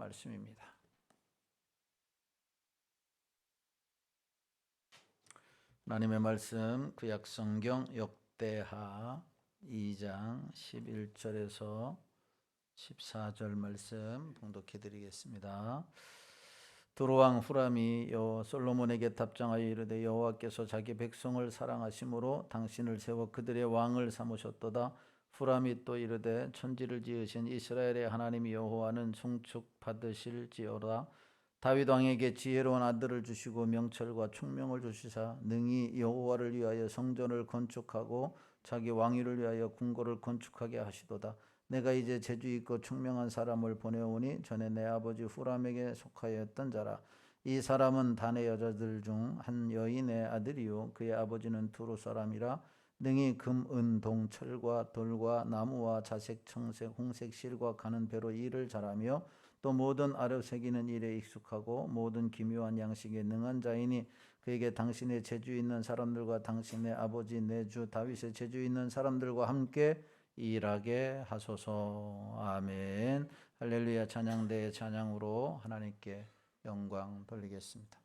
말씀입니다. 하나님의 말씀 구약성경 역대하 2장 11절에서 14절 말씀 봉독해 드리겠습니다. 두로왕 후람이 솔로몬에게 답장하여 이르되 여호와께서 자기 백성을 사랑하심으로 당신을 세워 그들의 왕을 삼으셨도다. 후람이 또 이르되 천지를 지으신 이스라엘의 하나님 여호와는 송축받으실지어다. 다윗 왕에게 지혜로운 아들을 주시고 명철과 총명을 주시사 능히 여호와를 위하여 성전을 건축하고 자기 왕위를 위하여 궁궐을 건축하게 하시도다. 내가 이제 재주 있고 총명한 사람을 보내오니 전에 내 아버지 후람에게 속하였던 자라. 이 사람은 단의 여자들 중 한 여인의 아들이요 그의 아버지는 두루 사람이라. 능히 금, 은, 동, 철과 돌과 나무와 자색, 청색, 홍색 실과 가는 배로 일을 잘하며 또 모든 아려 새기는 일에 익숙하고 모든 기묘한 양식에 능한 자이니 그에게 당신의 재주 있는 사람들과 당신의 아버지 내 주 다윗의 재주 있는 사람들과 함께 일하게 하소서. 아멘. 할렐루야. 찬양대의 찬양으로 하나님께 영광 돌리겠습니다.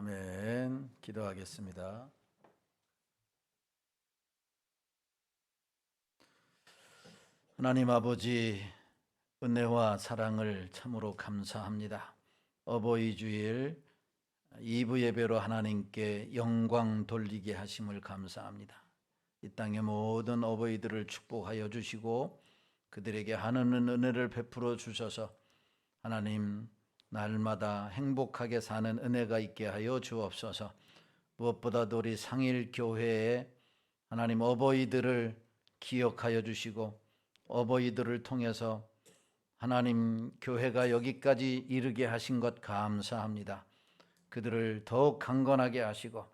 아멘. 기도하겠습니다. 하나님 아버지, 은혜와 사랑을 참으로 감사합니다. 어버이 주일 2부 예배로 하나님께 영광 돌리게 하심을 감사합니다. 이 땅의 모든 어버이들을 축복하여 주시고 그들에게 하나님 은혜를 베풀어 주셔서 하나님 날마다 행복하게 사는 은혜가 있게 하여 주옵소서. 무엇보다도 우리 상일교회에 하나님 어버이들을 기억하여 주시고 어버이들을 통해서 하나님 교회가 여기까지 이르게 하신 것 감사합니다. 그들을 더욱 강건하게 하시고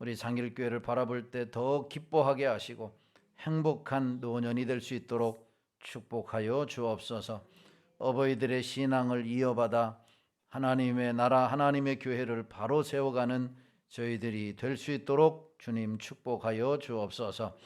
우리 상일교회를 바라볼 때 더욱 기뻐하게 하시고 행복한 노년이 될 수 있도록 축복하여 주옵소서. 어버이들의 신앙을 이어받아 하나님의 나라 하나님의 교회를 바로 세워가는 저희들이 될 수 있도록 주님 축복하여 주옵소서.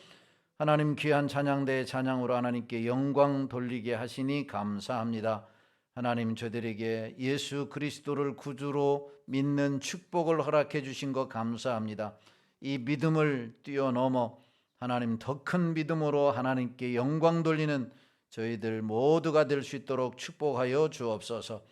하나님 귀한 찬양대의 찬양으로 하나님께 영광 돌리게 하시니 감사합니다. 하나님 저들에게 예수 그리스도를 구주로 믿는 축복을 허락해 주신 것 감사합니다. 이 믿음을 뛰어넘어 하나님 더 큰 믿음으로 하나님께 영광 돌리는 저희들 모두가 될 수 있도록 축복하여 주옵소서.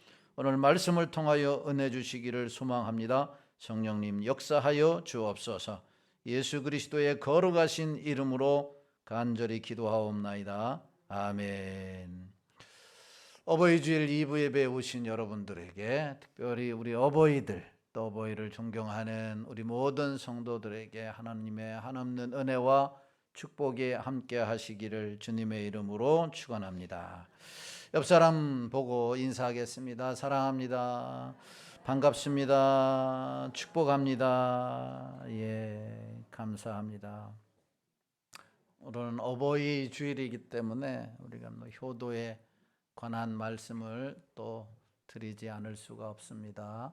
오늘 말씀을 통하여 은혜 주시기를 소망합니다. 성령님 역사하여 주옵소서. 예수 그리스도의 거룩하신 이름으로 간절히 기도하옵나이다. 아멘. 어버이 주일 2부 예배에 오신 여러분들에게 특별히 우리 어버이들 또 어버이를 존경하는 우리 모든 성도들에게 하나님의 한없는 은혜와 축복이 함께 하시기를 주님의 이름으로 축원합니다. 옆 사람 보고 인사하겠습니다. 사랑합니다. 반갑습니다. 축복합니다. 예, 감사합니다. 오늘은 어버이 주일이기 때문에 우리가 효도에 관한 말씀을 또 드리지 않을 수가 없습니다.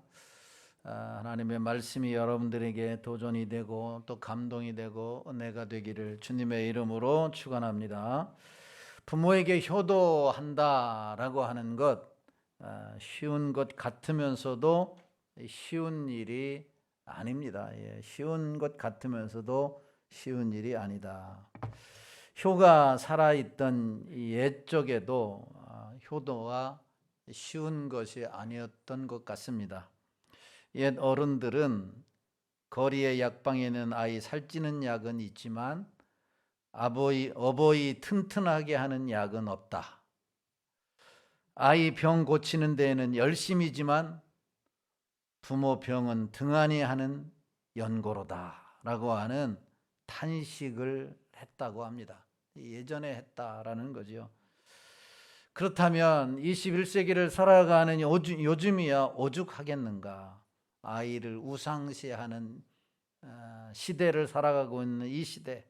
하나님의 말씀이 여러분들에게 도전이 되고 또 감동이 되고 은혜가 되기를 주님의 이름으로 축원합니다. 부모에게 효도한다라고 하는 것 쉬운 것 같으면서도 쉬운 일이 아닙니다. 쉬운 것 같으면서도 쉬운 일이 아니다. 효가 살아있던 옛적에도 효도가 쉬운 것이 아니었던 것 같습니다. 옛 어른들은 거리의 약방에 있는 아이 살찌는 약은 있지만 어버이 튼튼하게 하는 약은 없다. 아이 병 고치는 데에는 열심이지만 부모 병은 등한히 하는 연고로다 라고 하는 탄식을 했다고 합니다. 예전에 했다라는 거죠. 그렇다면 21세기를 살아가는 요즘이야 오죽하겠는가. 아이를 우상시하는 시대를 살아가고 있는 이 시대.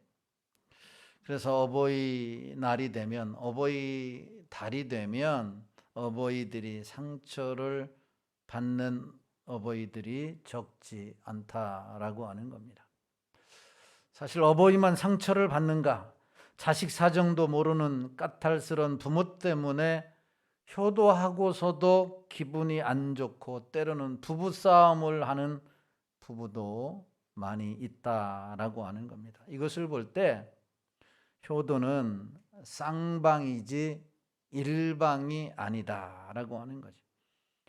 그래서 어버이날이 되면 어버이 달이 되면 어버이들이 상처를 받는 어버이들이 적지 않다라고 하는 겁니다. 사실 어버이만 상처를 받는가? 자식 사정도 모르는 까탈스러운 부모 때문에 효도하고서도 기분이 안 좋고 때로는 부부싸움을 하는 부부도 많이 있다라고 하는 겁니다. 이것을 볼 때 효도는 쌍방이지 일방이 아니다라고 하는 거죠.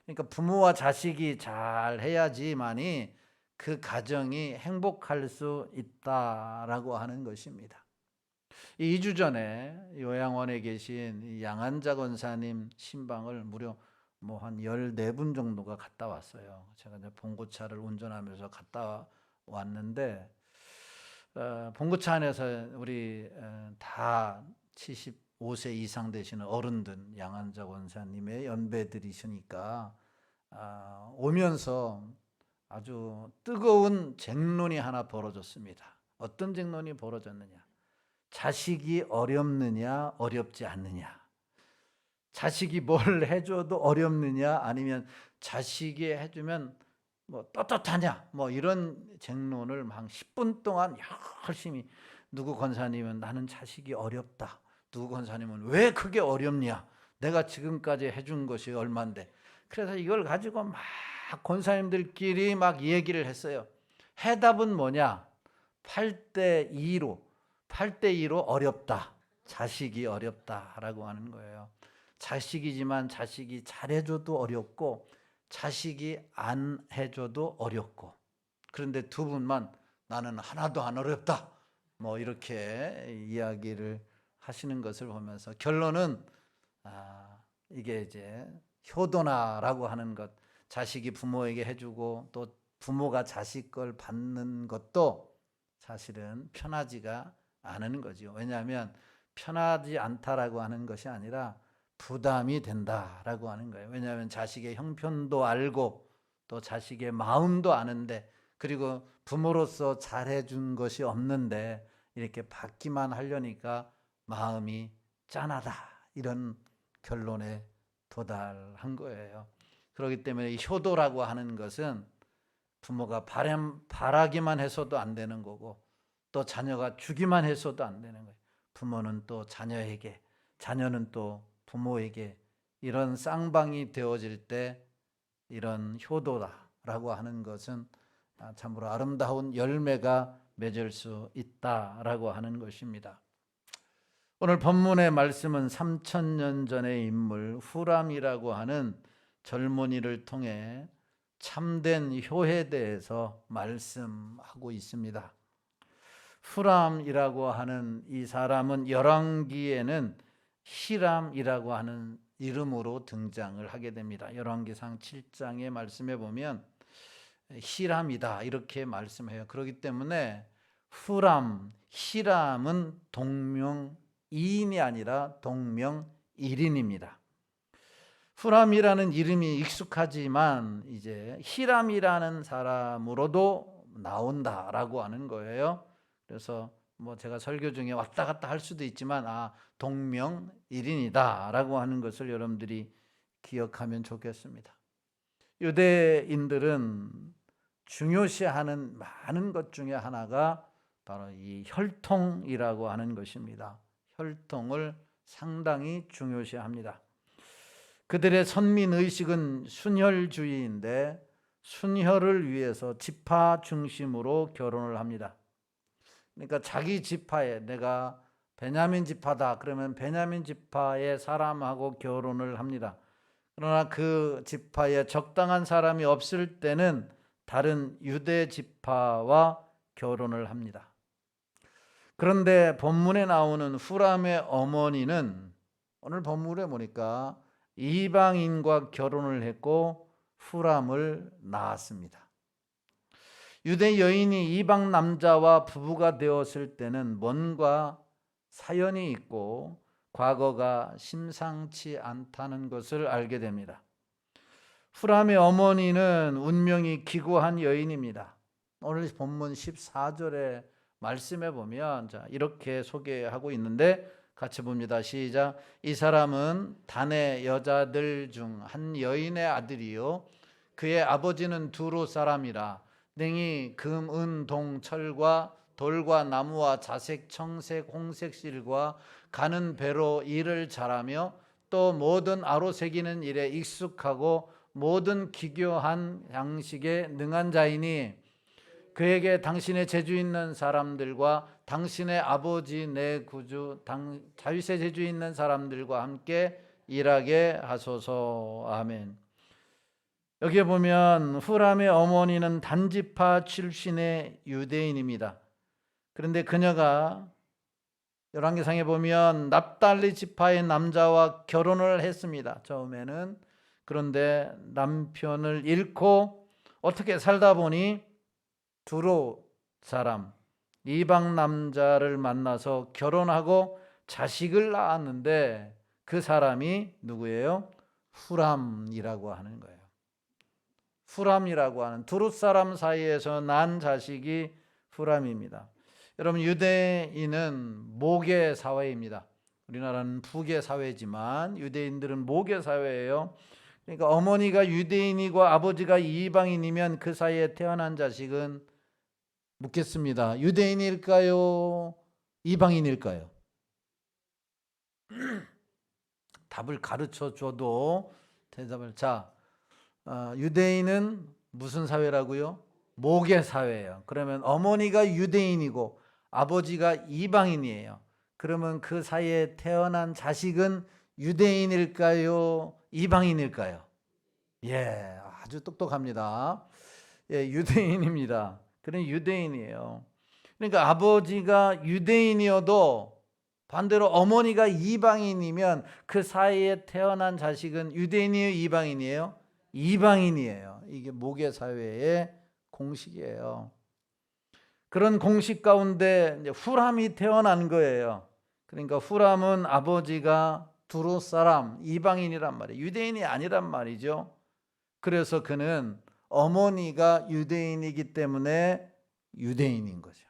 그러니까 부모와 자식이 잘 해야지만이 그 가정이 행복할 수 있다라고 하는 것입니다. 2주 전에 요양원에 계신 양한자 권사님 신방을 무려 한 14분 정도가 갔다 왔어요. 제가 이제 봉고차를 운전하면서 갔다 왔는데 봉고차 안에서 우리 다 75세 이상 되시는 어른들 양한자 권사님의 연배들이시니까 오면서 아주 뜨거운 쟁론이 하나 벌어졌습니다. 어떤 쟁론이 벌어졌느냐? 자식이 어렵느냐 어렵지 않느냐, 자식이 뭘 해줘도 어렵느냐 아니면 자식이 해주면 떳떳하냐, 이런 쟁론을 한 10분 동안 열심히. 누구 권사님은 나는 자식이 어렵다, 누구 권사님은 왜 그게 어렵냐, 내가 지금까지 해준 것이 얼만데. 그래서 이걸 가지고 막 권사님들끼리 막 얘기를 했어요. 해답은 뭐냐? 8대 2로 어렵다. 자식이 어렵다라고 하는 거예요. 자식이지만 자식이 잘해줘도 어렵고 자식이 안 해줘도 어렵고, 그런데 두 분만 나는 하나도 안 어렵다, 뭐 이렇게 이야기를 하시는 것을 보면서 결론은 이게 이제 효도나라고 하는 것, 자식이 부모에게 해주고 또 부모가 자식 걸 받는 것도 사실은 편하지가 않은 거죠. 왜냐하면 편하지 않다라고 하는 것이 아니라 부담이 된다라고 하는 거예요. 왜냐하면 자식의 형편도 알고 또 자식의 마음도 아는데, 그리고 부모로서 잘해준 것이 없는데 이렇게 받기만 하려니까 마음이 짠하다, 이런 결론에 도달한 거예요. 그렇기 때문에 이 효도라고 하는 것은 부모가 바라기만 해서도 안 되는 거고 또 자녀가 주기만 해서도 안 되는 거예요. 부모는 또 자녀에게, 자녀는 또 부모에게, 이런 쌍방이 되어질 때 이런 효도라고 하는 것은 참으로 아름다운 열매가 맺을 수 있다라고 하는 것입니다. 오늘 본문의 말씀은 3000년 전의 인물 후람이라고 하는 젊은이를 통해 참된 효에 대해서 말씀하고 있습니다. 후람이라고 하는 이 사람은 열왕기에는 히람이라고 하는 이름으로 등장을 하게 됩니다. 열왕기상 7장의 말씀에 보면 히람이다 이렇게 말씀해요. 그렇기 때문에 후람, 히람은 동명이인이 아니라 동명일인입니다. 후람이라는 이름이 익숙하지만 이제 히람이라는 사람으로도 나온다라고 하는 거예요. 그래서 뭐 제가 설교 중에 왔다 갔다 할 수도 있지만 동명일인이다라고 하는 것을 여러분들이 기억하면 좋겠습니다. 유대인들은 중요시하는 많은 것 중에 하나가 바로 이 혈통이라고 하는 것입니다. 혈통을 상당히 중요시합니다. 그들의 선민의식은 순혈주의인데 순혈을 위해서 지파 중심으로 결혼을 합니다. 그러니까 자기 지파에, 내가 베냐민 지파다 그러면 베냐민 지파의 사람하고 결혼을 합니다. 그러나 그 지파에 적당한 사람이 없을 때는 다른 유대 지파와 결혼을 합니다. 그런데 본문에 나오는 후람의 어머니는 오늘 본문에 보니까 이방인과 결혼을 했고 후람을 낳았습니다. 유대 여인이 이방 남자와 부부가 되었을 때는 뭔가 사연이 있고 과거가 심상치 않다는 것을 알게 됩니다. 후람의 어머니는 운명이 기구한 여인입니다. 오늘 본문 14절의 말씀에 보면 이렇게 소개하고 있는데 같이 봅니다. 시작. 이 사람은 단의 여자들 중 한 여인의 아들이요 그의 아버지는 두로 사람이라 능히 금, 은, 동, 철과 돌과 나무와 자색, 청색, 홍색 실과 가는 배로 일을 잘하며 또 모든 아로 새기는 일에 익숙하고 모든 기교한 양식에 능한 자이니 그에게 당신의 재주 있는 사람들과 당신의 아버지 내 구주 다윗의 재주 있는 사람들과 함께 일하게 하소서. 아멘. 여기에 보면 후람의 어머니는 단지파 출신의 유대인입니다. 그런데 그녀가 열왕기상에 보면 납달리 지파의 남자와 결혼을 했습니다. 처음에는. 그런데 남편을 잃고 어떻게 살다 보니 두로 사람 이방 남자를 만나서 결혼하고 자식을 낳았는데 그 사람이 누구예요? 후람이라고 하는 거예요. 후람이라고 하는 두루 사람 사이에서 난 자식이 후람입니다. 여러분, 유대인은 모계 사회입니다. 우리나라는 부계 사회지만 유대인들은 모계 사회예요. 그러니까 어머니가 유대인이고 아버지가 이방인이면 그 사이에 태어난 자식은, 묻겠습니다, 유대인일까요? 이방인일까요? 답을 가르쳐 줘도 대답을, 유대인은 무슨 사회라고요? 모계 사회예요. 그러면 어머니가 유대인이고 아버지가 이방인이에요. 그러면 그 사이에 태어난 자식은 유대인일까요? 이방인일까요? 예, 아주 똑똑합니다. 예, 유대인입니다. 그런 유대인이에요. 그러니까 아버지가 유대인이어도 반대로 어머니가 이방인이면 그 사이에 태어난 자식은 유대인이에요, 이방인이에요? 이방인이에요. 이게 모계 사회의 공식이에요. 그런 공식 가운데 이제 후람이 태어난 거예요. 그러니까 후람은 아버지가 두로 사람, 이방인이란 말이에요. 유대인이 아니란 말이죠. 그래서 그는 어머니가 유대인이기 때문에 유대인인 거죠.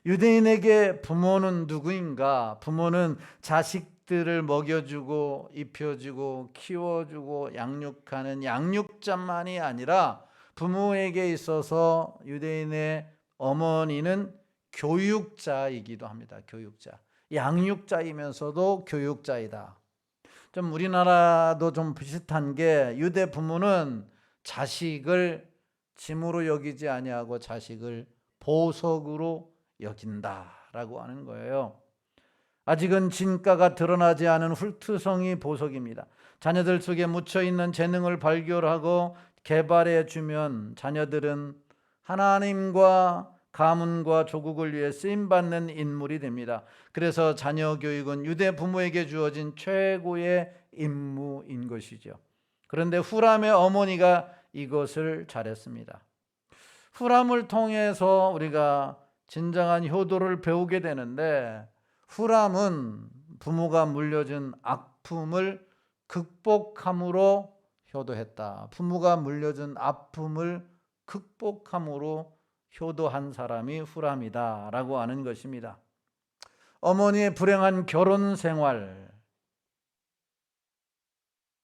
유대인에게 부모는 누구인가? 부모는 자식들을 먹여주고 입혀주고 키워주고 양육하는 양육자만이 아니라 부모에게 있어서 유대인의 어머니는 교육자이기도 합니다. 교육자. 양육자이면서도 교육자이다. 좀 우리나라도 좀 비슷한 게 유대 부모는 자식을 짐으로 여기지 아니하고 자식을 보석으로 여긴다라고 하는 거예요. 아직은 진가가 드러나지 않은 훌투성이 보석입니다. 자녀들 속에 묻혀있는 재능을 발견하고 개발해 주면 자녀들은 하나님과 가문과 조국을 위해 쓰임받는 인물이 됩니다. 그래서 자녀 교육은 유대 부모에게 주어진 최고의 임무인 것이죠. 그런데 후람의 어머니가 이것을 잘했습니다. 후람을 통해서 우리가 진정한 효도를 배우게 되는데, 후람은 부모가 물려준 아픔을 극복함으로 효도했다. 부모가 물려준 아픔을 극복함으로 효도한 사람이 후람이다 라고 하는 것입니다. 어머니의 불행한 결혼 생활,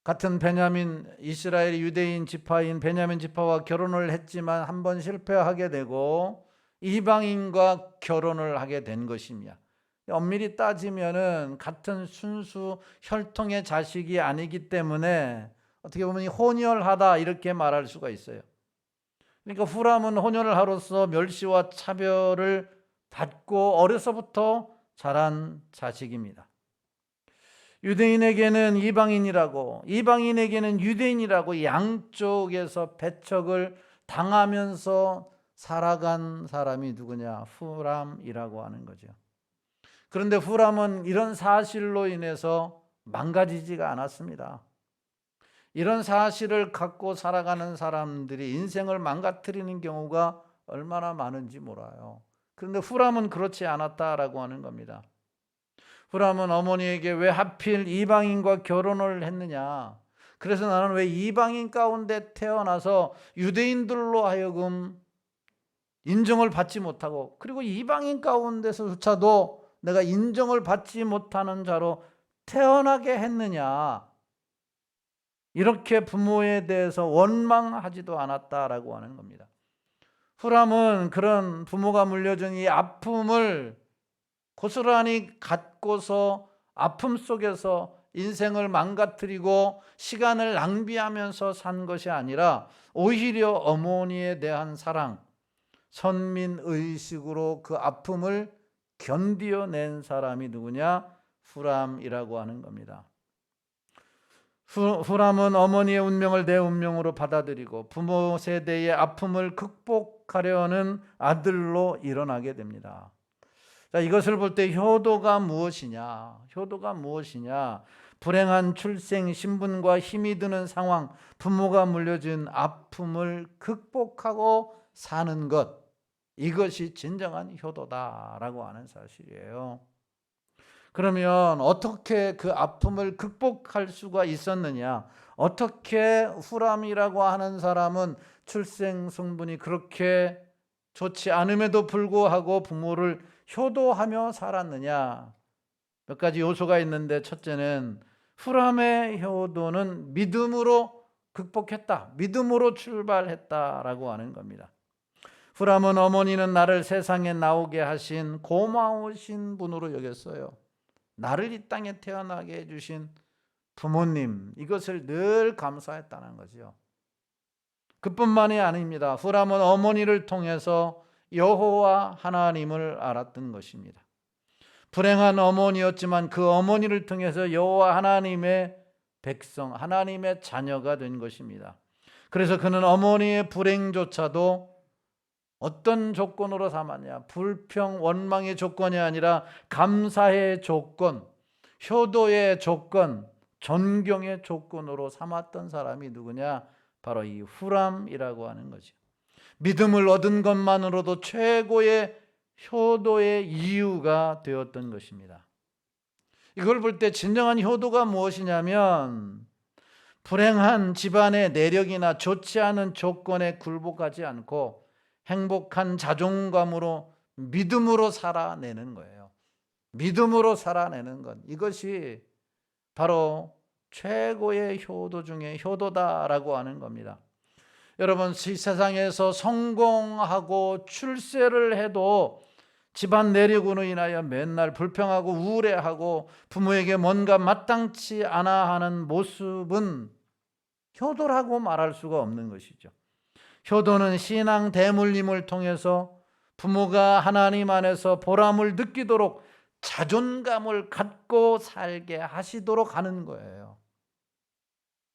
같은 베냐민, 이스라엘 유대인 지파인 베냐민 지파와 결혼을 했지만 한 번 실패하게 되고 이방인과 결혼을 하게 된 것입니다. 엄밀히 따지면은 같은 순수 혈통의 자식이 아니기 때문에 어떻게 보면 혼혈하다 이렇게 말할 수가 있어요. 그러니까 후람은 혼혈을 하로써 멸시와 차별을 받고 어려서부터 자란 자식입니다. 유대인에게는 이방인이라고, 이방인에게는 유대인이라고 양쪽에서 배척을 당하면서 살아간 사람이 누구냐? 후람이라고 하는 거죠. 그런데 후람은 이런 사실로 인해서 망가지지가 않았습니다. 이런 사실을 갖고 살아가는 사람들이 인생을 망가뜨리는 경우가 얼마나 많은지 몰라요. 그런데 후람은 그렇지 않았다라고 하는 겁니다. 후람은 어머니에게 왜 하필 이방인과 결혼을 했느냐? 그래서 나는 왜 이방인 가운데 태어나서 유대인들로 하여금 인정을 받지 못하고, 그리고 이방인 가운데서조차도 내가 인정을 받지 못하는 자로 태어나게 했느냐? 이렇게 부모에 대해서 원망하지도 않았다라고 하는 겁니다. 후람은 그런 부모가 물려준 이 아픔을 고스란히 갖고서 아픔 속에서 인생을 망가뜨리고 시간을 낭비하면서 산 것이 아니라 오히려 어머니에 대한 사랑, 선민의식으로 그 아픔을 견디어낸 사람이 누구냐? 후람이라고 하는 겁니다. 후람은 어머니의 운명을 내 운명으로 받아들이고 부모 세대의 아픔을 극복하려는 아들로 일어나게 됩니다. 자, 이것을 볼 때 효도가 무엇이냐? 효도가 무엇이냐? 불행한 출생, 신분과 힘이 드는 상황, 부모가 물려준 아픔을 극복하고 사는 것, 이것이 진정한 효도다라고 하는 사실이에요. 그러면 어떻게 그 아픔을 극복할 수가 있었느냐? 어떻게 후람이라고 하는 사람은 출생 성분이 그렇게 좋지 않음에도 불구하고 부모를 효도하며 살았느냐? 몇 가지 요소가 있는데, 첫째는 후람의 효도는 믿음으로 극복했다. 믿음으로 출발했다라고 하는 겁니다. 후람은 어머니는 나를 세상에 나오게 하신 고마우신 분으로 여겼어요. 나를 이 땅에 태어나게 해주신 부모님, 이것을 늘 감사했다는 거죠. 그뿐만이 아닙니다. 후람은 어머니를 통해서 여호와 하나님을 알았던 것입니다. 불행한 어머니였지만 그 어머니를 통해서 여호와 하나님의 백성, 하나님의 자녀가 된 것입니다. 그래서 그는 어머니의 불행조차도 어떤 조건으로 삼았냐? 불평, 원망의 조건이 아니라 감사의 조건, 효도의 조건, 존경의 조건으로 삼았던 사람이 누구냐? 바로 이 후람이라고 하는 거죠. 믿음을 얻은 것만으로도 최고의 효도의 이유가 되었던 것입니다. 이걸 볼 때 진정한 효도가 무엇이냐면 불행한 집안의 내력이나 좋지 않은 조건에 굴복하지 않고 행복한 자존감으로 믿음으로 살아내는 거예요. 믿음으로 살아내는 것, 이것이 바로 최고의 효도 중에 효도다라고 하는 겁니다. 여러분, 이 세상에서 성공하고 출세를 해도 집안 내력으로 인하여 맨날 불평하고 우울해하고 부모에게 뭔가 마땅치 않아 하는 모습은 효도라고 말할 수가 없는 것이죠. 효도는 신앙 대물림을 통해서 부모가 하나님 안에서 보람을 느끼도록 자존감을 갖고 살게 하시도록 하는 거예요.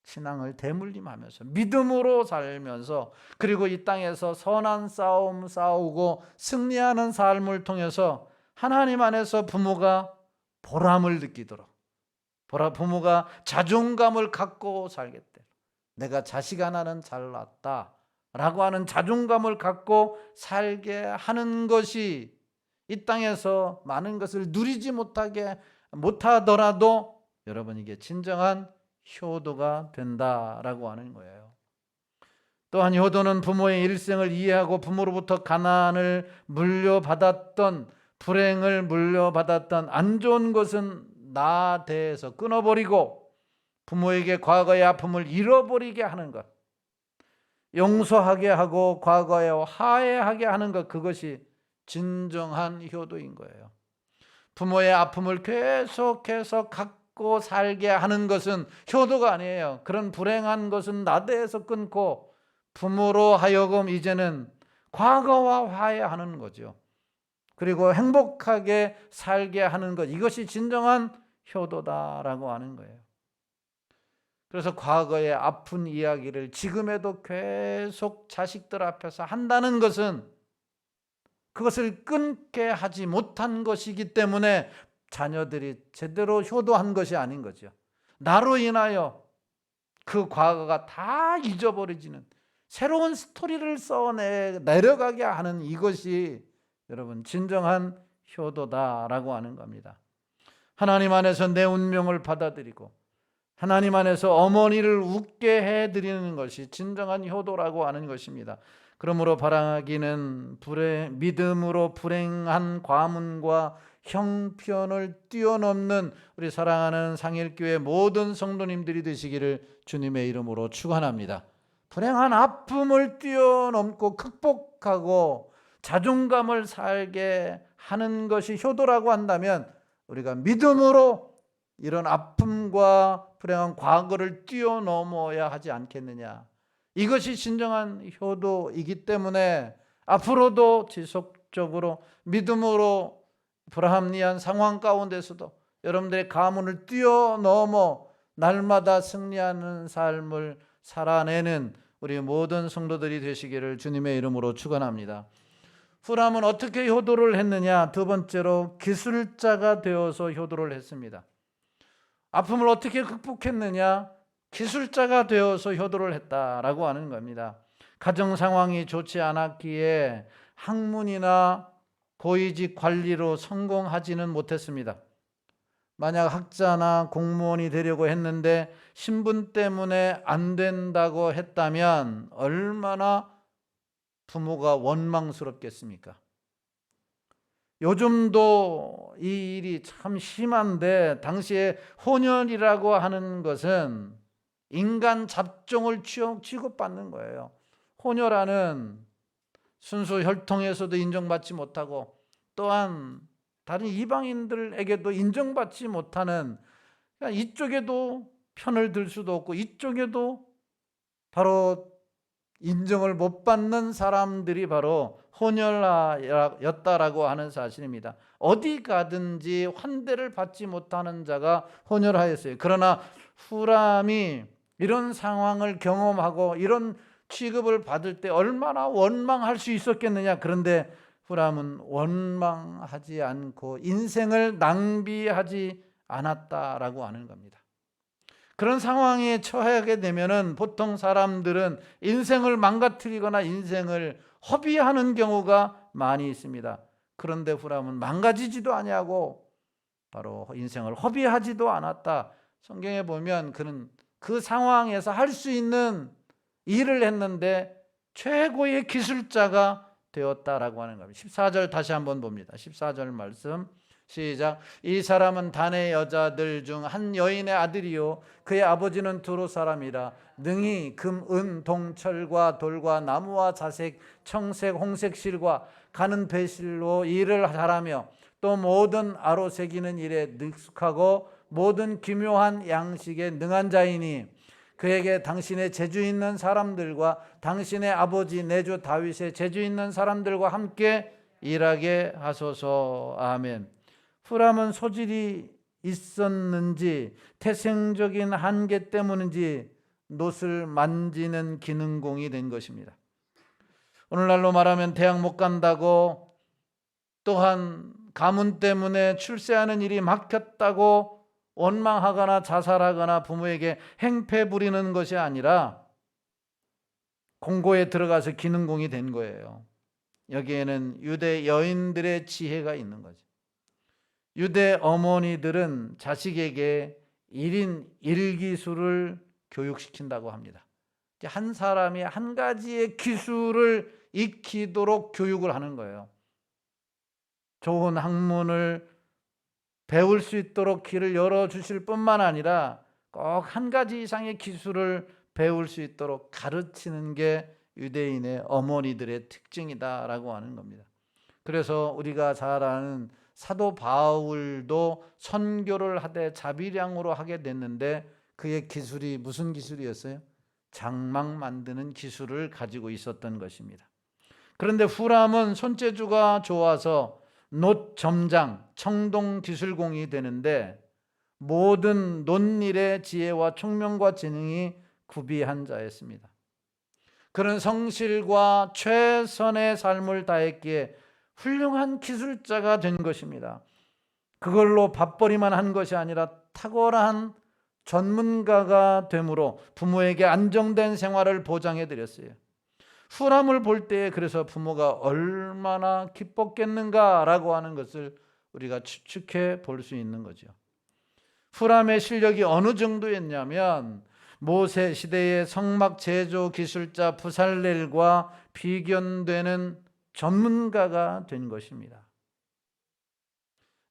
신앙을 대물림하면서 믿음으로 살면서, 그리고 이 땅에서 선한 싸움 싸우고 승리하는 삶을 통해서 하나님 안에서 부모가 보람을 느끼도록, 부모가 자존감을 갖고 살겠대. 내가 자식 하나는 잘났다 라고 하는 자존감을 갖고 살게 하는 것이 이 땅에서 많은 것을 누리지 못하더라도 여러분, 이게 진정한 효도가 된다라고 하는 거예요. 또한 효도는 부모의 일생을 이해하고 부모로부터 가난을 물려받았던, 불행을 물려받았던 안 좋은 것은 나 대해서 끊어버리고 부모에게 과거의 아픔을 잃어버리게 하는 것, 용서하게 하고 과거에 화해하게 하는 것, 그것이 진정한 효도인 거예요. 부모의 아픔을 계속해서 갖고 살게 하는 것은 효도가 아니에요. 그런 불행한 것은 나 대해서 끊고 부모로 하여금 이제는 과거와 화해하는 거죠. 그리고 행복하게 살게 하는 것, 이것이 진정한 효도다라고 하는 거예요. 그래서 과거의 아픈 이야기를 지금에도 계속 자식들 앞에서 한다는 것은 그것을 끊게 하지 못한 것이기 때문에 자녀들이 제대로 효도한 것이 아닌 거죠. 나로 인하여 그 과거가 다 잊어버려지는 새로운 스토리를 내려가게 하는 이것이 여러분 진정한 효도다라고 하는 겁니다. 하나님 안에서 내 운명을 받아들이고 하나님 안에서 어머니를 웃게 해드리는 것이 진정한 효도라고 하는 것입니다. 그러므로 바라기는 믿음으로 불행한 과문과 형편을 뛰어넘는 우리 사랑하는 상일교회 모든 성도님들이 되시기를 주님의 이름으로 축원합니다. 불행한 아픔을 뛰어넘고 극복하고 자존감을 살게 하는 것이 효도라고 한다면 우리가 믿음으로 이런 아픔과 불행한 과거를 뛰어넘어야 하지 않겠느냐. 이것이 진정한 효도이기 때문에 앞으로도 지속적으로 믿음으로 불합리한 상황 가운데서도 여러분들의 가문을 뛰어넘어 날마다 승리하는 삶을 살아내는 우리 모든 성도들이 되시기를 주님의 이름으로 축원합니다. 후람은 어떻게 효도를 했느냐? 두 번째로 기술자가 되어서 효도를 했습니다. 아픔을 어떻게 극복했느냐? 기술자가 되어서 효도를 했다라고 하는 겁니다. 가정 상황이 좋지 않았기에 학문이나 고위직 관리로 성공하지는 못했습니다. 만약 학자나 공무원이 되려고 했는데 신분 때문에 안 된다고 했다면 얼마나 부모가 원망스럽겠습니까? 요즘도 이 일이 참 심한데 당시에 혼혈이라고 하는 것은 인간 잡종을 취급받는 거예요. 혼혈아는 순수 혈통에서도 인정받지 못하고 또한 다른 이방인들에게도 인정받지 못하는, 이쪽에도 편을 들 수도 없고 이쪽에도 바로 인정을 못 받는 사람들이 바로 혼혈하였다라고 하는 사실입니다. 어디 가든지 환대를 받지 못하는 자가 혼혈하였어요. 그러나 후람이 이런 상황을 경험하고 이런 취급을 받을 때 얼마나 원망할 수 있었겠느냐. 그런데 후람은 원망하지 않고 인생을 낭비하지 않았다라고 하는 겁니다. 그런 상황에 처하게 되면은 보통 사람들은 인생을 망가뜨리거나 인생을 허비하는 경우가 많이 있습니다. 그런데 후람은 망가지지도 아니하고 바로 인생을 허비하지도 않았다. 성경에 보면 그는 그 상황에서 할 수 있는 일을 했는데 최고의 기술자가 되었다라고 하는 겁니다. 14절 다시 한번 봅니다. 14절 말씀 시작. 이 사람은 단의 여자들 중 한 여인의 아들이요 그의 아버지는 두로 사람이라 능히 금, 은, 동, 철과 돌과 나무와 자색, 청색, 홍색 실과 가는 배실로 일을 잘하며 또 모든 아로 새기는 일에 능숙하고 모든 기묘한 양식에 능한 자이니 그에게 당신의 재주 있는 사람들과 당신의 아버지 내주 다윗의 재주 있는 사람들과 함께 일하게 하소서. 아멘. 후람은 소질이 있었는지 태생적인 한계 때문인지 놋을 만지는 기능공이 된 것입니다. 오늘날로 말하면 대학 못 간다고, 또한 가문 때문에 출세하는 일이 막혔다고 원망하거나 자살하거나 부모에게 행패 부리는 것이 아니라 공고에 들어가서 기능공이 된 거예요. 여기에는 유대 여인들의 지혜가 있는 거죠. 유대 어머니들은 자식에게 1인 1기술을 교육시킨다고 합니다. 한 사람이 한 가지의 기술을 익히도록 교육을 하는 거예요. 좋은 학문을 배울 수 있도록 길을 열어주실 뿐만 아니라 꼭 한 가지 이상의 기술을 배울 수 있도록 가르치는 게 유대인의 어머니들의 특징이다라고 하는 겁니다. 그래서 우리가 잘 아는 사도 바울도 선교를 하되 자비량으로 하게 됐는데 그의 기술이 무슨 기술이었어요? 장막 만드는 기술을 가지고 있었던 것입니다. 그런데 후람은 손재주가 좋아서 놋 점장, 청동 기술공이 되는데 모든 놋일의 지혜와 총명과 지능이 구비한 자였습니다. 그런 성실과 최선의 삶을 다했기에 훌륭한 기술자가 된 것입니다. 그걸로 밥벌이만 한 것이 아니라 탁월한 전문가가 되므로 부모에게 안정된 생활을 보장해 드렸어요. 후람을 볼 때 그래서 부모가 얼마나 기뻤겠는가라고 하는 것을 우리가 추측해 볼 수 있는 거죠. 후람의 실력이 어느 정도였냐면 모세 시대의 성막 제조 기술자 부살렐과 비견되는 전문가가 된 것입니다.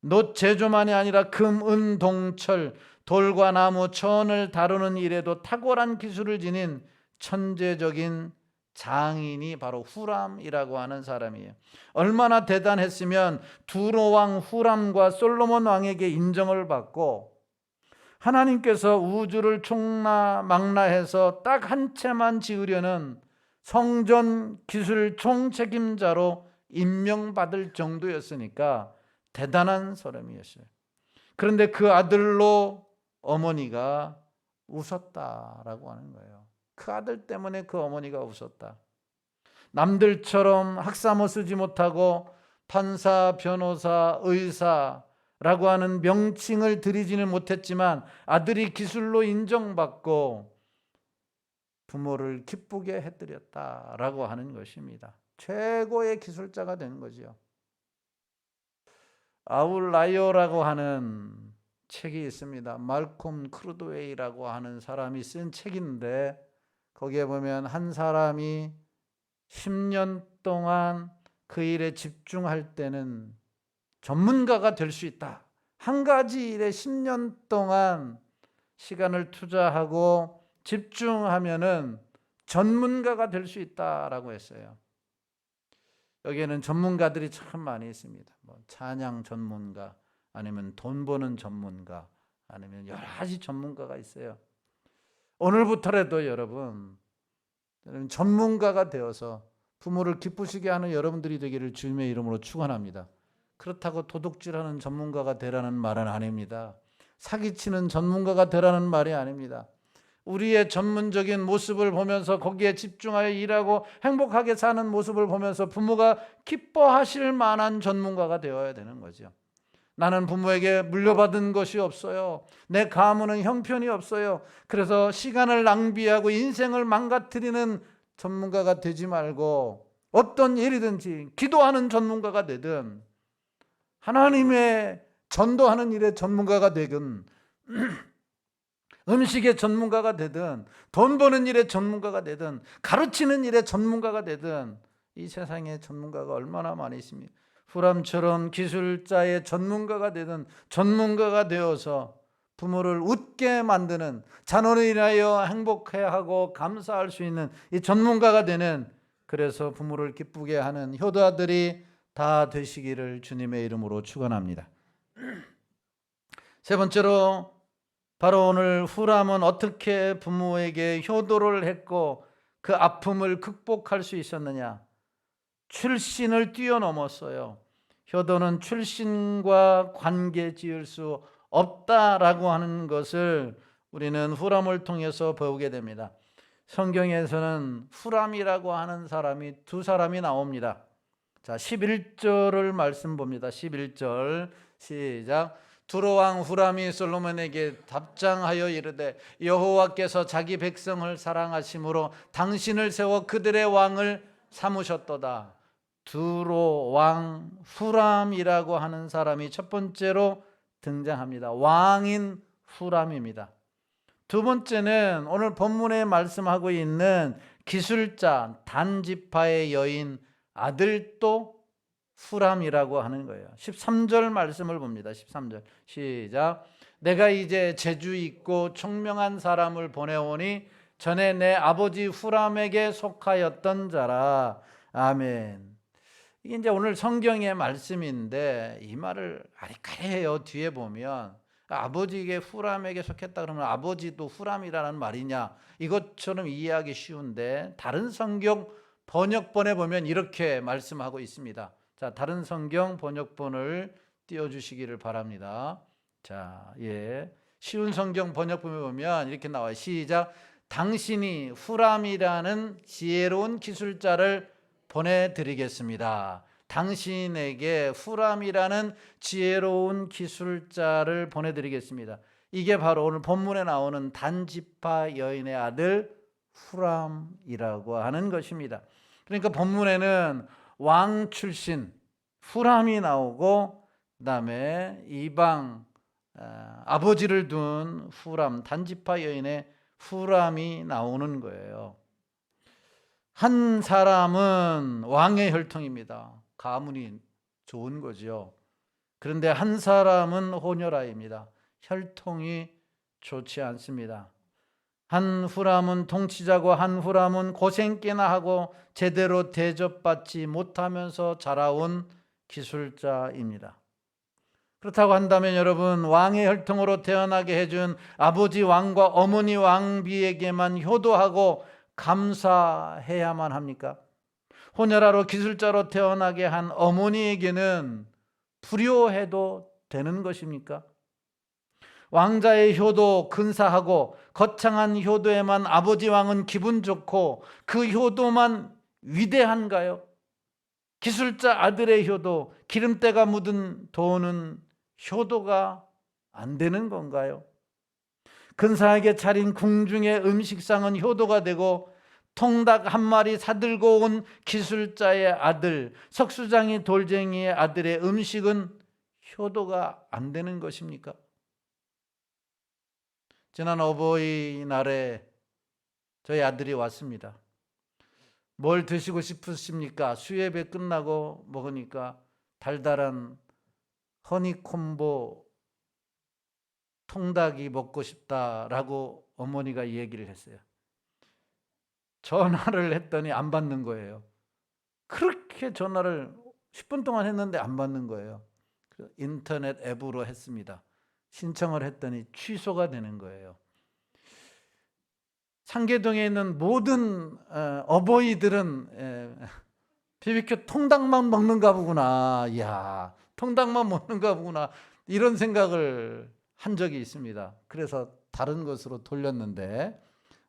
놋 제조만이 아니라 금, 은, 동, 철, 돌과 나무, 천을 다루는 일에도 탁월한 기술을 지닌 천재적인 장인이 바로 후람이라고 하는 사람이에요. 얼마나 대단했으면 두로 왕 후람과 솔로몬 왕에게 인정을 받고 하나님께서 우주를 총망라해서 딱 한 채만 지으려는 성전 기술 총책임자로 임명받을 정도였으니까 대단한 사람이었어요. 그런데 그 아들로 어머니가 웃었다라고 하는 거예요. 그 아들 때문에 그 어머니가 웃었다. 남들처럼 학사모 쓰지 못하고 판사, 변호사, 의사라고 하는 명칭을 들이지는 못했지만 아들이 기술로 인정받고 부모를 기쁘게 해드렸다라고 하는 것입니다. 최고의 기술자가 된 거죠. 아울라이어라고 하는 책이 있습니다. 말콤 크루드웨이라고 하는 사람이 쓴 책인데 거기에 보면 한 사람이 10년 동안 그 일에 집중할 때는 전문가가 될 수 있다. 한 가지 일에 10년 동안 시간을 투자하고 집중하면은 전문가가 될 수 있다라고 했어요. 여기에는 전문가들이 참 많이 있습니다. 찬양 전문가, 아니면 돈 버는 전문가, 아니면 여러 가지 전문가가 있어요. 오늘부터라도 여러분 전문가가 되어서 부모를 기쁘시게 하는 여러분들이 되기를 주님의 이름으로 축원합니다. 그렇다고 도둑질하는 전문가가 되라는 말은 아닙니다. 사기치는 전문가가 되라는 말이 아닙니다. 우리의 전문적인 모습을 보면서 거기에 집중하여 일하고 행복하게 사는 모습을 보면서 부모가 기뻐하실 만한 전문가가 되어야 되는 거죠. 나는 부모에게 물려받은 것이 없어요. 내 가문은 형편이 없어요. 그래서 시간을 낭비하고 인생을 망가뜨리는 전문가가 되지 말고 어떤 일이든지 기도하는 전문가가 되든 하나님의 전도하는 일의 전문가가 되든 음식의 전문가가 되든 돈 버는 일의 전문가가 되든 가르치는 일의 전문가가 되든 이 세상에 전문가가 얼마나 많이 있습니까? 후람처럼 기술자의 전문가가 되든 전문가가 되어서 부모를 웃게 만드는 자녀를 인하여 행복해하고 감사할 수 있는 이 전문가가 되는, 그래서 부모를 기쁘게 하는 효도아들이 다 되시기를 주님의 이름으로 축원합니다. 세 번째로 바로 오늘 후람은 어떻게 부모에게 효도를 했고 그 아픔을 극복할 수 있었느냐? 출신을 뛰어넘었어요. 효도는 출신과 관계 지을 수 없다라고 하는 것을 우리는 후람을 통해서 배우게 됩니다. 성경에서는 후람이라고 하는 사람이 두 사람이 나옵니다. 자, 11절을 말씀 봅니다. 11절 시작. 두로왕 후람이 솔로몬에게 답장하여 이르되 여호와께서 자기 백성을 사랑하심으로 당신을 세워 그들의 왕을 삼으셨도다. 두로왕 후람이라고 하는 사람이 첫 번째로 등장합니다. 왕인 후람입니다. 두 번째는 오늘 본문에 말씀하고 있는 기술자 단지파의 여인 아들도 후람이라고 하는 거예요. 13절 말씀을 봅니다. 13절 시작. 내가 이제 재주 있고 총명한 사람을 보내오니 전에 내 아버지 후람에게 속하였던 자라. 아멘. 이게 이제 오늘 성경의 말씀인데 이 말을 아리까리해요. 뒤에 보면 아버지에게 후람에게 속했다 그러면 아버지도 후람이라는 말이냐, 이것처럼 이해하기 쉬운데 다른 성경 번역본에 보면 이렇게 말씀하고 있습니다. 자, 다른 성경 번역본을 띄워주시기를 바랍니다. 자, 쉬운 성경 번역본에 보면 이렇게 나와요. 시작. 당신이 후람이라는 지혜로운 기술자를 보내드리겠습니다. 당신에게 후람이라는 지혜로운 기술자를 보내드리겠습니다. 이게 바로 오늘 본문에 나오는 단지파 여인의 아들 후람이라고 하는 것입니다. 그러니까 본문에는 왕 출신 후람이 나오고 그다음에 이방 아버지를 둔 후람, 단지파 여인의 후람이 나오는 거예요. 한 사람은 왕의 혈통입니다. 가문이 좋은 거죠. 그런데 한 사람은 호녀라입니다. 혈통이 좋지 않습니다. 한 후람은 통치자고 한 후람은 고생께나 하고 제대로 대접받지 못하면서 자라온 기술자입니다. 그렇다고 한다면 여러분, 왕의 혈통으로 태어나게 해준 아버지 왕과 어머니 왕비에게만 효도하고 감사해야만 합니까? 호녀라로 기술자로 태어나게 한 어머니에게는 불효해도 되는 것입니까? 왕자의 효도 근사하고 거창한 효도에만 아버지 왕은 기분 좋고 그 효도만 위대한가요? 기술자 아들의 효도, 기름때가 묻은 도는 효도가 안 되는 건가요? 근사하게 차린 궁중의 음식상은 효도가 되고 통닭 한 마리 사들고 온 기술자의 아들, 석수장이 돌쟁이의 아들의 음식은 효도가 안 되는 것입니까? 지난 어버이날에 저희 아들이 왔습니다. 뭘 드시고 싶으십니까? 수예배 끝나고 먹으니까 달달한 허니콤보 통닭이 먹고 싶다라고 어머니가 얘기를 했어요. 전화를 했더니 안 받는 거예요. 그렇게 전화를 10분 동안 했는데 안 받는 거예요. 인터넷 앱으로 했습니다. 신청을 했더니 취소가 되는 거예요. 상계동에 있는 모든 어버이들은 BBQ 통닭만 먹는가 보구나. 이야, 통닭만 먹는가 보구나. 이런 생각을 한 적이 있습니다. 그래서 다른 것으로 돌렸는데,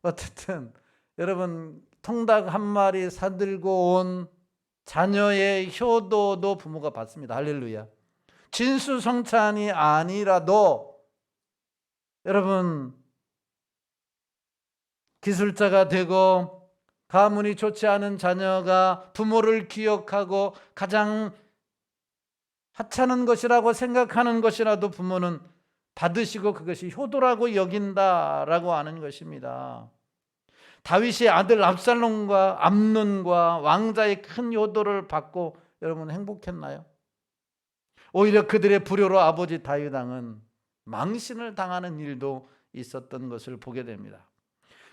어쨌든 여러분, 통닭 한 마리 사들고 온 자녀의 효도도 부모가 받습니다. 할렐루야. 진수성찬이 아니라도 여러분, 기술자가 되고 가문이 좋지 않은 자녀가 부모를 기억하고 가장 하찮은 것이라고 생각하는 것이라도 부모는 받으시고 그것이 효도라고 여긴다라고 하는 것입니다. 다윗이 아들 압살롬과 암논과 왕자의 큰 효도를 받고 여러분 행복했나요? 오히려 그들의 불효로 아버지 다윗 왕은 망신을 당하는 일도 있었던 것을 보게 됩니다.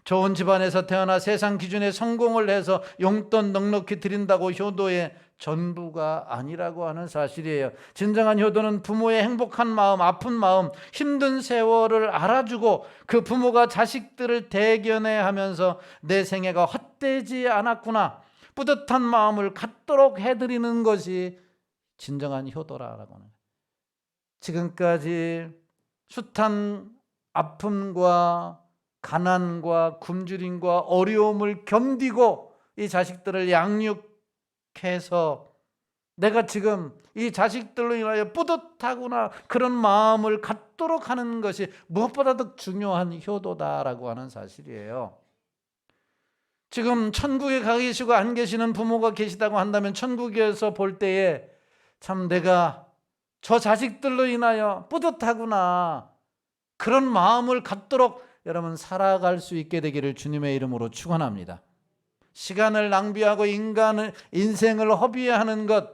좋은 집안에서 태어나 세상 기준에 성공을 해서 용돈 넉넉히 드린다고 효도의 전부가 아니라고 하는 사실이에요. 진정한 효도는 부모의 행복한 마음, 아픈 마음, 힘든 세월을 알아주고 그 부모가 자식들을 대견해하면서 내 생애가 헛되지 않았구나, 뿌듯한 마음을 갖도록 해드리는 것이 진정한 효도라고 하는 거예요. 지금까지 숱한 아픔과 가난과 굶주림과 어려움을 견디고 이 자식들을 양육해서 내가 지금 이 자식들로 인하여 뿌듯하구나, 그런 마음을 갖도록 하는 것이 무엇보다도 중요한 효도다라고 하는 사실이에요. 지금 천국에 가 계시고 안 계시는 부모가 계시다고 한다면 천국에서 볼 때에 참 내가 저 자식들로 인하여 뿌듯하구나, 그런 마음을 갖도록 여러분 살아갈 수 있게 되기를 주님의 이름으로 축원합니다. 시간을 낭비하고 인생을 허비하는 것,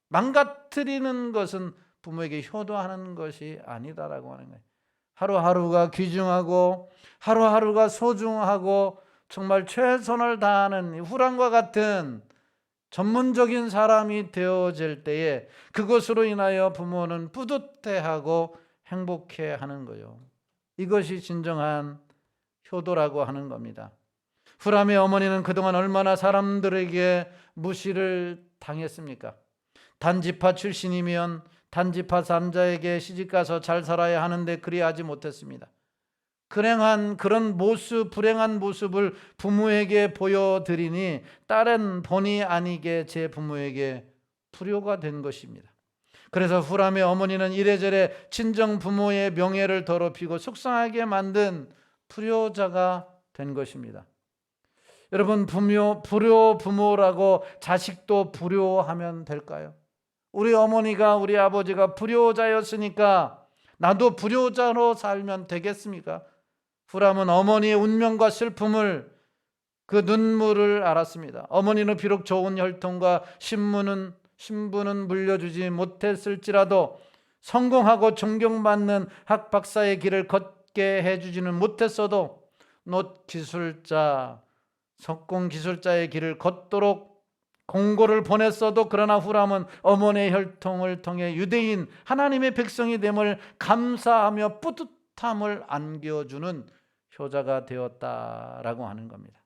망가뜨리는 것은 부모에게 효도하는 것이 아니다라고 하는 거예요. 하루하루가 귀중하고 하루하루가 소중하고 정말 최선을 다하는 후람과 같은 전문적인 사람이 되어질 때에 그것으로 인하여 부모는 뿌듯해하고 행복해하는 거예요. 이것이 진정한 효도라고 하는 겁니다. 후람의 어머니는 그동안 얼마나 사람들에게 무시를 당했습니까? 단지파 출신이면 단지파 남자에게 시집가서 잘 살아야 하는데 그리하지 못했습니다. 불행한 모습을 부모에게 보여드리니 딸은 본의 아니게 제 부모에게 불효가 된 것입니다. 그래서 후람의 어머니는 이래저래 친정 부모의 명예를 더럽히고 속상하게 만든 불효자가 된 것입니다. 여러분, 불효 부모라고 자식도 불효하면 될까요? 우리 어머니가 우리 아버지가 불효자였으니까 나도 불효자로 살면 되겠습니까? 후람은 어머니의 운명과 슬픔을, 그 눈물을 알았습니다. 어머니는 비록 좋은 혈통과 신분은 물려주지 못했을지라도 성공하고 존경받는 학박사의 길을 걷게 해주지는 못했어도 석공기술자의 길을 걷도록 공고를 보냈어도, 그러나 후람은 어머니의 혈통을 통해 유대인 하나님의 백성이 됨을 감사하며 뿌듯함을 안겨주는 효자가 되었다라고 하는 겁니다.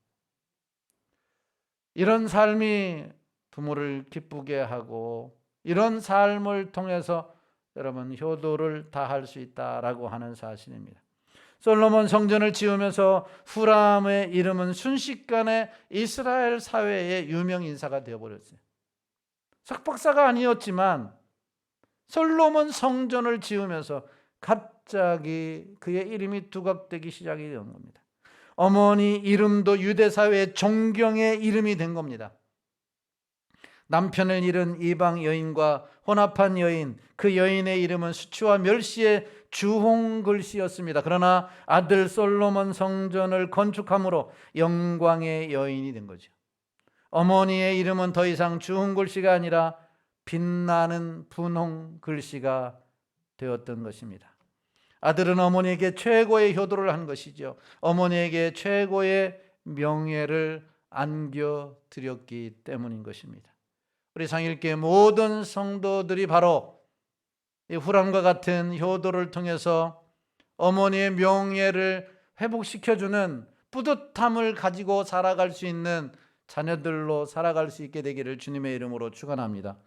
이런 삶이 부모를 기쁘게 하고 이런 삶을 통해서 여러분 효도를 다할 수 있다라고 하는 사실입니다. 솔로몬 성전을 지으면서 후람의 이름은 순식간에 이스라엘 사회의 유명 인사가 되어버렸어요. 석박사가 아니었지만 솔로몬 성전을 지으면서 갑자기 그의 이름이 두각되기 시작이 된 겁니다. 어머니 이름도 유대 사회의 존경의 이름이 된 겁니다. 남편을 잃은 이방 여인과 혼합한 여인, 그 여인의 이름은 수치와 멸시의 주홍글씨였습니다. 그러나 아들 솔로몬 성전을 건축함으로 영광의 여인이 된 거죠. 어머니의 이름은 더 이상 주홍글씨가 아니라 빛나는 분홍글씨가 되었던 것입니다. 아들은 어머니에게 최고의 효도를 한 것이죠. 어머니에게 최고의 명예를 안겨드렸기 때문인 것입니다. 우리 상일교회 모든 성도들이 바로 이 후람과 같은 효도를 통해서 어머니의 명예를 회복시켜주는 뿌듯함을 가지고 살아갈 수 있는 자녀들로 살아갈 수 있게 되기를 주님의 이름으로 축원합니다.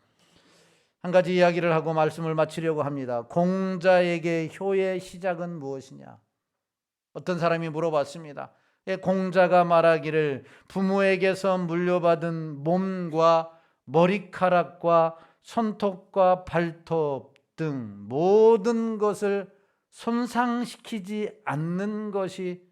한 가지 이야기를 하고 말씀을 마치려고 합니다. 공자에게 효의 시작은 무엇이냐? 어떤 사람이 물어봤습니다. 공자가 말하기를 부모에게서 물려받은 몸과 머리카락과 손톱과 발톱 등 모든 것을 손상시키지 않는 것이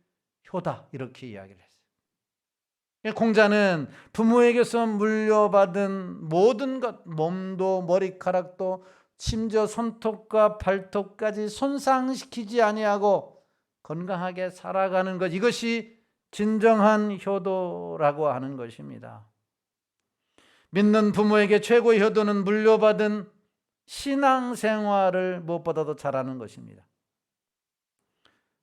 효다, 이렇게 이야기를 했어요. 공자는 부모에게서 물려받은 모든 것, 몸도 머리카락도 심지어 손톱과 발톱까지 손상시키지 아니하고 건강하게 살아가는 것, 이것이 진정한 효도라고 하는 것입니다. 믿는 부모에게 최고의 효도는 물려받은 신앙생활을 무엇보다도 잘하는 것입니다.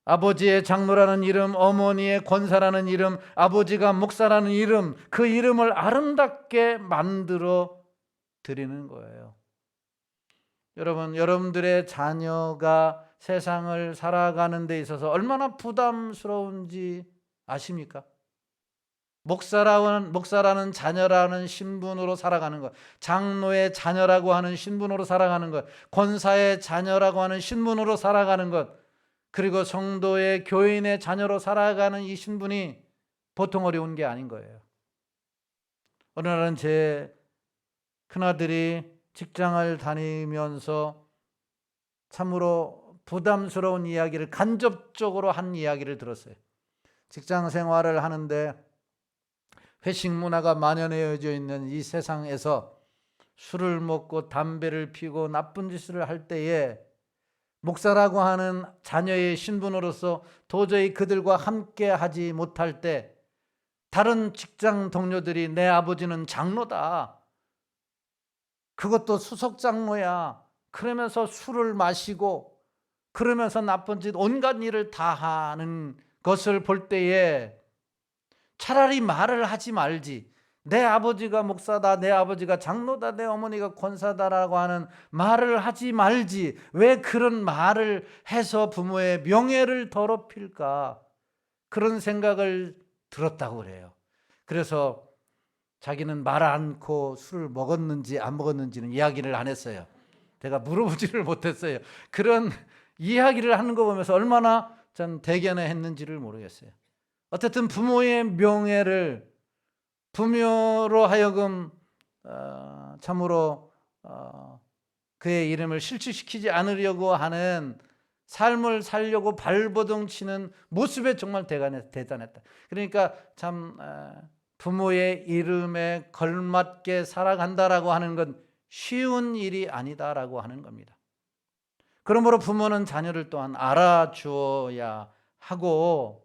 아버지의 장로라는 이름, 어머니의 권사라는 이름, 아버지가 목사라는 이름, 그 이름을 아름답게 만들어 드리는 거예요. 여러분, 여러분들의 자녀가 세상을 살아가는 데 있어서 얼마나 부담스러운지 아십니까? 목사라는 자녀라는 신분으로 살아가는 것, 장로의 자녀라고 하는 신분으로 살아가는 것, 권사의 자녀라고 하는 신분으로 살아가는 것, 그리고 성도의 교인의 자녀로 살아가는 이 신분이 보통 어려운 게 아닌 거예요. 어느 날은 제 큰아들이 직장을 다니면서 참으로 부담스러운 이야기를, 간접적으로 한 이야기를 들었어요. 직장 생활을 하는데 회식 문화가 만연해져 있는 이 세상에서 술을 먹고 담배를 피우고 나쁜 짓을 할 때에 목사라고 하는 자녀의 신분으로서 도저히 그들과 함께 하지 못할 때 다른 직장 동료들이 내 아버지는 장로다, 그것도 수석 장로야, 그러면서 술을 마시고 그러면서 나쁜 짓, 온갖 일을 다 하는 것을 볼 때에 차라리 말을 하지 말지, 내 아버지가 목사다, 내 아버지가 장로다, 내 어머니가 권사다라고 하는 말을 하지 말지, 왜 그런 말을 해서 부모의 명예를 더럽힐까, 그런 생각을 들었다고 그래요. 그래서 자기는 말 않고 술을 먹었는지 안 먹었는지는 이야기를 안 했어요. 제가 물어보지를 못했어요. 그런 이야기를 하는 거 보면서 얼마나 전 대견했는지를 모르겠어요. 어쨌든 부모의 명예를, 부모로 하여금 참으로 그의 이름을 실추시키지 않으려고 하는 삶을 살려고 발버둥 치는 모습에 정말 대단했다. 그러니까 참 부모의 이름에 걸맞게 살아간다라고 하는 건 쉬운 일이 아니다라고 하는 겁니다. 그러므로 부모는 자녀를 또한 알아주어야 하고,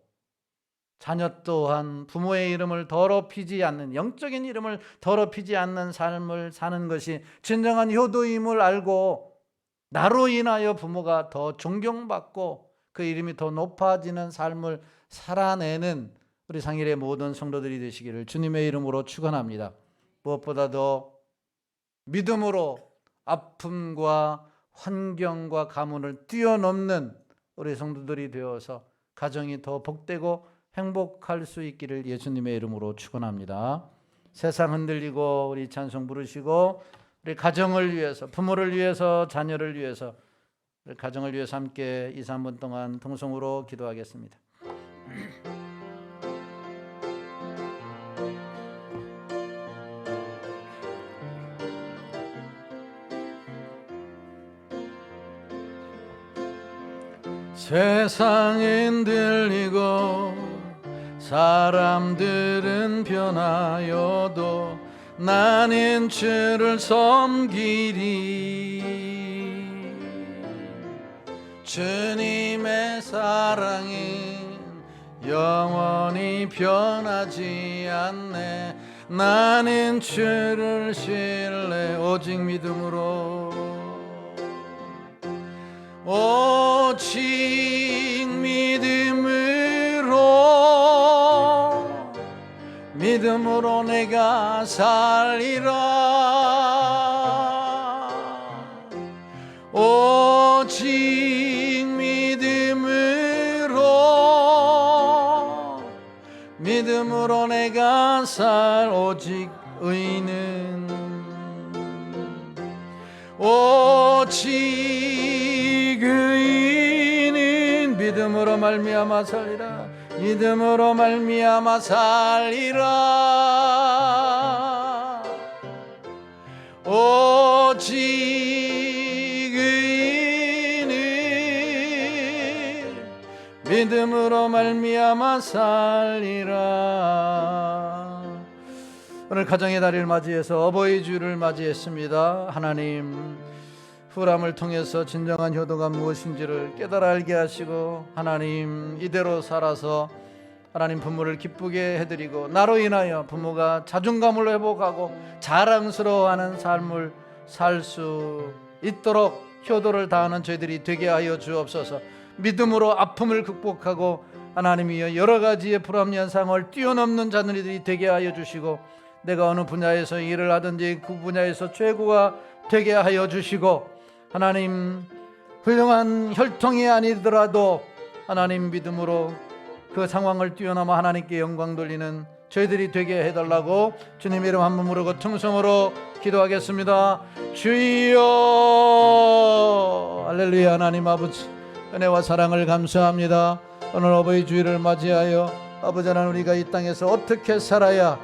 자녀 또한 부모의 이름을 더럽히지 않는, 영적인 이름을 더럽히지 않는 삶을 사는 것이 진정한 효도임을 알고, 나로 인하여 부모가 더 존경받고 그 이름이 더 높아지는 삶을 살아내는 우리 상일의 모든 성도들이 되시기를 주님의 이름으로 축원합니다. 무엇보다도 믿음으로 아픔과 환경과 가문을 뛰어넘는 우리 성도들이 되어서 가정이 더 복되고 행복할 수 있기를 예수님의 이름으로 축원합니다. 세상 흔들리고 우리 찬송 부르시고 우리 가정을 위해서, 부모를 위해서, 자녀를 위해서, 우리 가정을 위해서 함께 2, 3분 동안 통성으로 기도하겠습니다. 세상은 들리고 사람들은 변하여도 나는 주를 섬기리. 주님의 사랑은 영원히 변하지 않네. 나는 주를 신뢰 오직 믿음으로, 오직 믿음으로 내가 살리라. 오직 믿음으로 믿음으로 내가 살 오직 의인은 믿음으로 말미암아 살리라. 믿음으로 말미암아 살리라. 오직 의인은 믿음으로 말미암아 살리라. 오늘 가정의 달을 맞이해서 어버이 주를 맞이했습니다. 하나님, 후람을 통해서 진정한 효도가 무엇인지를 깨달아 알게 하시고, 하나님 이대로 살아서 하나님 부모를 기쁘게 해드리고 나로 인하여 부모가 자존감을 회복하고 자랑스러워하는 삶을 살 수 있도록 효도를 다하는 저희들이 되게 하여 주옵소서. 믿음으로 아픔을 극복하고 하나님이여 여러 가지의 불합리한상을 뛰어넘는 자녀들이 되게 하여 주시고, 내가 어느 분야에서 일을 하든지 그 분야에서 최고가 되게 하여 주시고, 하나님 훌륭한 혈통이 아니더라도 하나님 믿음으로 그 상황을 뛰어넘어 하나님께 영광 돌리는 저희들이 되게 해달라고 주님 이름 한 번 부르고 통성으로 기도하겠습니다. 주여. 할렐루야. 하나님 아버지, 은혜와 사랑을 감사합니다. 오늘 어버이 주일을 맞이하여 아버지 하나님, 우리가 이 땅에서 어떻게 살아야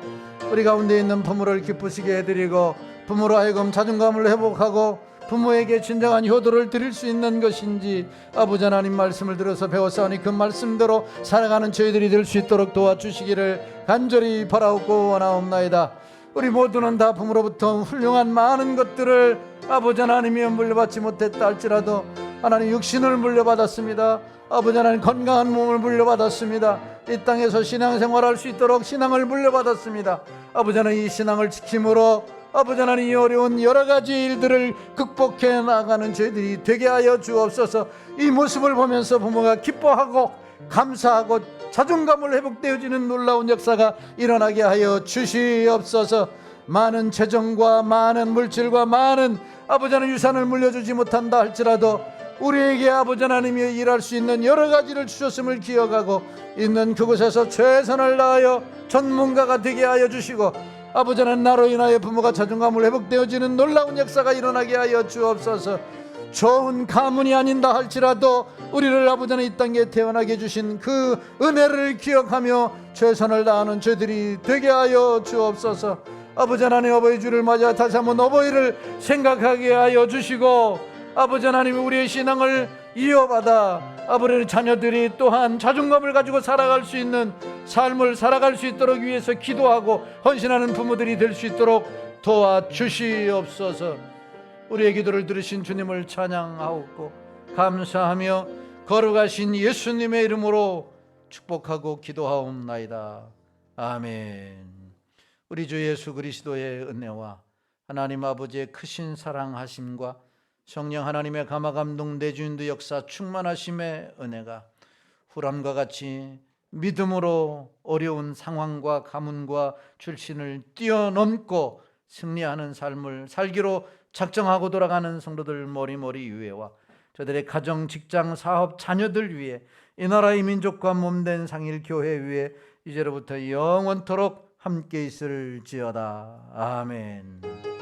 우리 가운데 있는 부모를 기쁘시게 해드리고 부모로 하여금 자존감을 회복하고 부모에게 진정한 효도를 드릴 수 있는 것인지 아버지 하나님 말씀을 들어서 배웠사오니 그 말씀대로 살아가는 저희들이 될 수 있도록 도와주시기를 간절히 바라옵고 원하옵나이다. 우리 모두는 다 부모로부터 훌륭한 많은 것들을 아버지 하나님이 물려받지 못했다 할지라도 하나님 육신을 물려받았습니다. 아버지 하나님 건강한 몸을 물려받았습니다. 이 땅에서 신앙생활할 수 있도록 신앙을 물려받았습니다. 아버지 하나님 이 신앙을 지킴으로 아버지 하나님 이 어려운 여러 가지 일들을 극복해 나가는 저희들이 되게 하여 주옵소서. 이 모습을 보면서 부모가 기뻐하고 감사하고 자존감을 회복되어지는 놀라운 역사가 일어나게 하여 주시옵소서. 많은 재정과 많은 물질과 많은 아버지 하나님 유산을 물려주지 못한다 할지라도 우리에게 아버지 하나님이 일할 수 있는 여러 가지를 주셨음을 기억하고 있는 그곳에서 최선을 다하여 전문가가 되게 하여 주시고, 아버지 하나님 나로 인하여 부모가 자존감을 회복되어지는 놀라운 역사가 일어나게 하여 주옵소서. 좋은 가문이 아닌다 할지라도 우리를 아버지 하나님 이 땅에 태어나게 해주신 그 은혜를 기억하며 최선을 다하는 저희들이 되게 하여 주옵소서. 아버지 하나님 어버이 주를 맞아 다시 한번 어버이를 생각하게 하여 주시고, 아버지 하나님 우리의 신앙을 이어받아 아버지 자녀들이 또한 자존감을 가지고 살아갈 수 있는 삶을 살아갈 수 있도록 위해서 기도하고 헌신하는 부모들이 될 수 있도록 도와주시옵소서. 우리의 기도를 들으신 주님을 찬양하옵고 감사하며 거룩하신 예수님의 이름으로 축복하고 기도하옵나이다. 아멘. 우리 주 예수 그리스도의 은혜와 하나님 아버지의 크신 사랑하심과 성령 하나님의 감화감동 내주인도 역사 충만하심의 은혜가 후람과 같이 믿음으로 어려운 상황과 가문과 출신을 뛰어넘고 승리하는 삶을 살기로 작정하고 돌아가는 성도들 머리머리 위에와 저들의 가정, 직장, 사업, 자녀들 위에 이 나라의 민족과 몸된 상일교회 위에 이제로부터 영원토록 함께 있을지어다. 아멘.